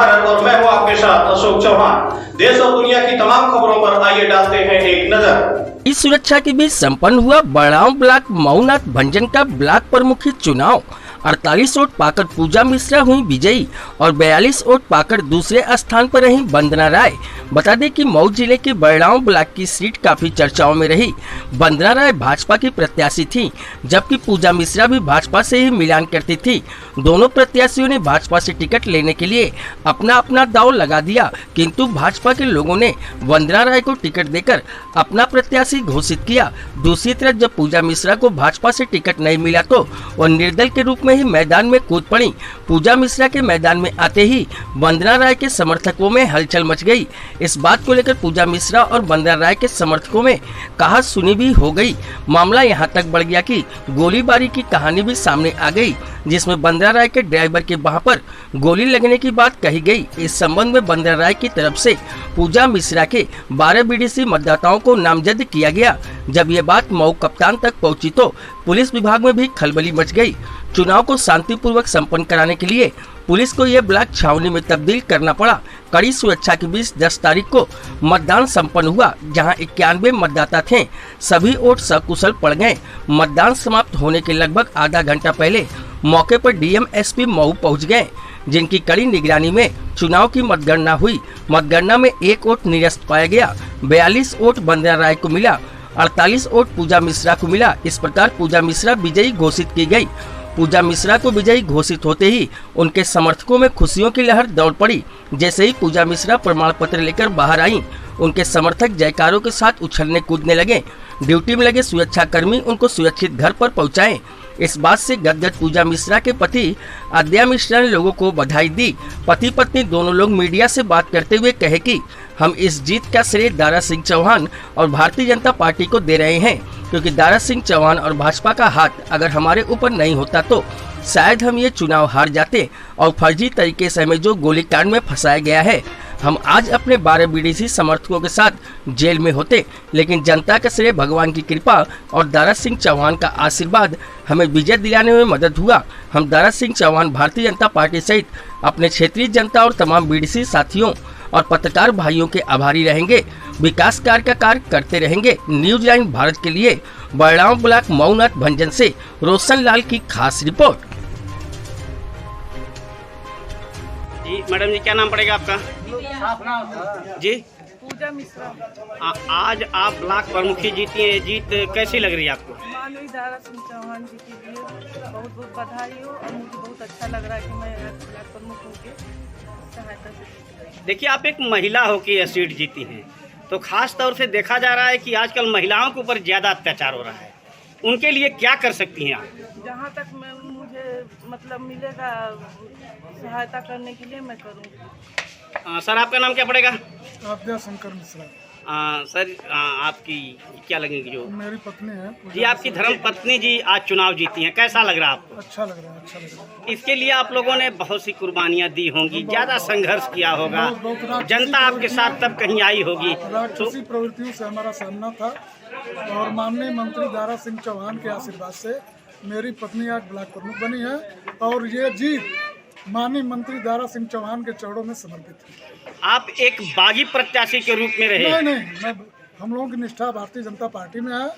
भारत और मैं हूं आपके साथ अशोक चौहान। देश और दुनिया की तमाम खबरों पर आइए डालते हैं एक नजर। इस सुरक्षा के बीच संपन्न हुआ बड़गांव ब्लॉक मऊनाथ भंजन का ब्लॉक प्रमुखी चुनाव। 48 वोट पाकर पूजा मिश्रा हुई विजयी और 42 वोट पाकर दूसरे स्थान पर रही वंदना राय। बता दें कि मऊ जिले के बड़गांव ब्लॉक की सीट काफी चर्चाओं में रही। वंदना राय भाजपा की प्रत्याशी थी, जबकि पूजा मिश्रा भी भाजपा से ही मिलान करती थी। दोनों प्रत्याशियों ने भाजपा से टिकट लेने के लिए अपना अपना दांव लगा दिया, किंतु भाजपा के लोगों ने वंदना राय को टिकट देकर अपना प्रत्याशी घोषित किया। दूसरी तरफ जब पूजा मिश्रा को भाजपा से टिकट नहीं मिला तो वह निर्दल के रूप में ही मैदान में कूद पड़ी। पूजा मिश्रा के मैदान में आते ही वंदना राय के समर्थकों में हलचल मच गई। इस बात को लेकर पूजा मिश्रा और वंदना राय के समर्थकों में कहा सुनी भी हो गई। मामला यहां तक बढ़ गया कि गोलीबारी की कहानी भी सामने आ गई, जिसमें वंदना राय के ड्राइवर के बाह पर गोली लगने की बात कही गई। इस संबंध में वंदना राय की तरफ से पूजा मिश्रा के 12 बीडीसी मतदाताओं को नामजद किया गया। जब ये बात मऊ कप्तान तक पहुंची तो पुलिस विभाग में भी खलबली मच गई। चुनाव को शांतिपूर्वक संपन्न कराने के लिए पुलिस को यह ब्लॉक छावनी में तब्दील करना पड़ा। कड़ी सुरक्षा के बीच 10 तारीख को मतदान संपन्न हुआ, जहां 91 मतदाता थे। सभी वोट सकुशल पड़ गए। मतदान समाप्त होने के लगभग आधा घंटा पहले मौके पर डीएम एसपी मऊ पहुंच गए, जिनकी कड़ी निगरानी में चुनाव की मतगणना हुई। मतगणना में 1 वोट निरस्त पाया गया। 42 वोट वंदना राय को मिला, 48 वोट पूजा मिश्रा को मिला। इस प्रकार पूजा मिश्रा विजयी घोषित की गई। पूजा मिश्रा को विजयी घोषित होते ही उनके समर्थकों में खुशियों की लहर दौड़ पड़ी। जैसे ही पूजा मिश्रा प्रमाण पत्र लेकर बाहर आई, उनके समर्थक जयकारों के साथ उछलने कूदने लगे। ड्यूटी में लगे सुरक्षा कर्मी उनको सुरक्षित घर पर पहुंचाए। इस बात से गदगद पूजा मिश्रा के पति आद्या मिश्रा ने लोगों को बधाई दी। पति पत्नी दोनों लोग मीडिया से बात करते हुए कहे कि हम इस जीत का श्रेय दारा सिंह चौहान और भारतीय जनता पार्टी को दे रहे हैं, क्योंकि दारा सिंह चौहान और भाजपा का हाथ अगर हमारे ऊपर नहीं होता तो शायद हम ये चुनाव हार जाते और फर्जी तरीके से हमें जो गोलीकांड में फंसाया गया है, हम आज अपने 12 बीडीसी समर्थकों के साथ जेल में होते। लेकिन जनता का श्रेय भगवान की कृपा और दारा सिंह चौहान का आशीर्वाद हमें विजय दिलाने में मदद हुआ। हम दारा सिंह चौहान भारतीय जनता पार्टी सहित अपने क्षेत्रीय जनता और तमाम बीडीसी साथियों और पत्रकार भाइयों के आभारी रहेंगे। विकास कार्य का कार्य करते रहेंगे। न्यूज लाइन भारत के लिए बड़गांव ब्लॉक मऊनाथ भंजन से रोशन लाल की खास रिपोर्ट। जी मैडम जी, क्या नाम पड़ेगा आपका? जी पूजा मिश्रा। आज आप ब्लॉक प्रमुखी जीती है, जीत कैसी लग रही है आपको? माननीय दारा सिंह चौहान जी के लिए बहुत बहुत बधाई हो और मुझे बहुत अच्छा लग रहा है कि मैं ब्लॉक प्रमुख होकर सहायता से। देखिए, आप एक महिला होकर यह सीट जीती हैं, तो खास तौर से देखा जा रहा है कि आजकल महिलाओं के ऊपर ज़्यादा अत्याचार हो रहा है। उनके लिए क्या कर सकती हैं आप? जहाँ तक मुझे मतलब मिलेगा सहायता करने के लिए मैं करूँगी। सर, आपका नाम क्या पड़ेगा? आद्या शंकर मिश्रा। सर, आपकी क्या लगेगी? जो मेरी पत्नी है जी, आपकी धर्म पत्नी जी आज चुनाव जीती हैं, कैसा लग रहा है आपको? अच्छा लग रहा है, अच्छा लग रहा है। इसके लिए आप लोगों ने बहुत सी कुर्बानियां दी होंगी, ज़्यादा संघर्ष किया होगा, जनता आपके साथ तब कहीं आई होगी। राक्षसी प्रवृत्तियों से हमारा सामना था और माननीय मंत्री दारा सिंह चौहान के आशीर्वाद से मेरी पत्नी आज ब्लॉक प्रमुख बनी है और ये जीत माननीय मंत्री दारा सिंह चौहान के चरणों में समर्पित है। आप एक बागी प्रत्याशी के रूप में रहे? नहीं, हम लोगों की निष्ठा भारतीय जनता पार्टी में है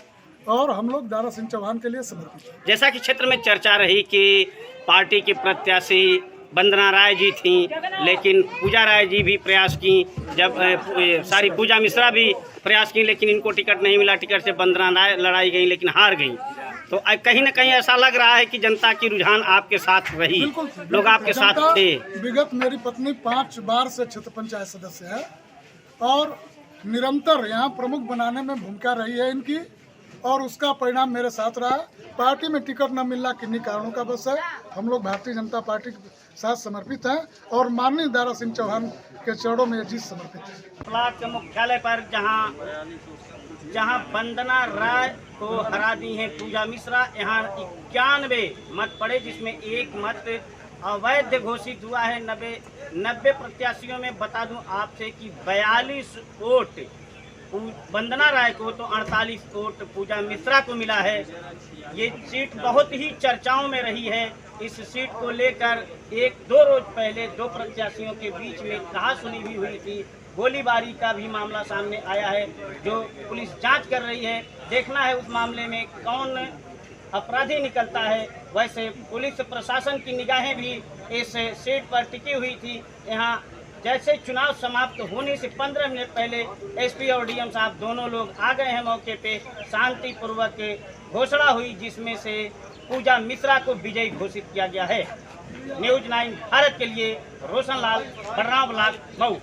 और हम लोग दारा सिंह चौहान के लिए समर्पित हैं। जैसा कि क्षेत्र में चर्चा रही कि पार्टी के प्रत्याशी वंदना राय जी थी, लेकिन पूजा राय जी भी प्रयास की, जब पूजा मिश्रा भी प्रयास की, लेकिन इनको टिकट नहीं मिला। टिकट से वंदना राय लड़ाई गई लेकिन हार गई। तो कहीं न कहीं ऐसा लग रहा है कि जनता की रुझान आपके साथ रही, लोग आपके साथ थे। विगत मेरी पत्नी 5 बार से क्षेत्र पंचायत सदस्य है और निरंतर यहाँ प्रमुख बनाने में भूमिका रही है इनकी और उसका परिणाम मेरे साथ रहा। पार्टी में टिकट न मिलना किन्हीं कारणों का बस है। हम लोग भारतीय जनता पार्टी के साथ समर्पित हैं और माननीय दारा सिंह चौहान के चरणों में ये जीत समर्पित है। ब्लॉक के मुख्यालय पर जहां वंदना राय को हरा दी है पूजा मिश्रा, यहाँ 91 मत पड़े, जिसमें 1 मत अवैध घोषित हुआ है। 90 प्रत्याशियों में बता दूं आपसे कि 42 वोट वंदना राय को तो 48 वोट पूजा मिश्रा को मिला है। ये सीट बहुत ही चर्चाओं में रही है। इस सीट को लेकर 1-2 रोज पहले 2 प्रत्याशियों के बीच में कहासुनी भी हुई थी। गोलीबारी का भी मामला सामने आया है, जो पुलिस जांच कर रही है। देखना है उस मामले में कौन अपराधी निकलता है। वैसे पुलिस प्रशासन की निगाहें भी इस सीट पर टिकी हुई थी। यहाँ जैसे चुनाव समाप्त होने से 15 मिनट पहले एसपी और डीएम साहब दोनों लोग आ गए हैं मौके पे। शांतिपूर्वक घोषणा हुई, जिसमें से पूजा मिश्रा को विजयी घोषित किया गया है। न्यूज़ 9 भारत के लिए रोशन लाल, बर्राव ब्लॉक, मऊ।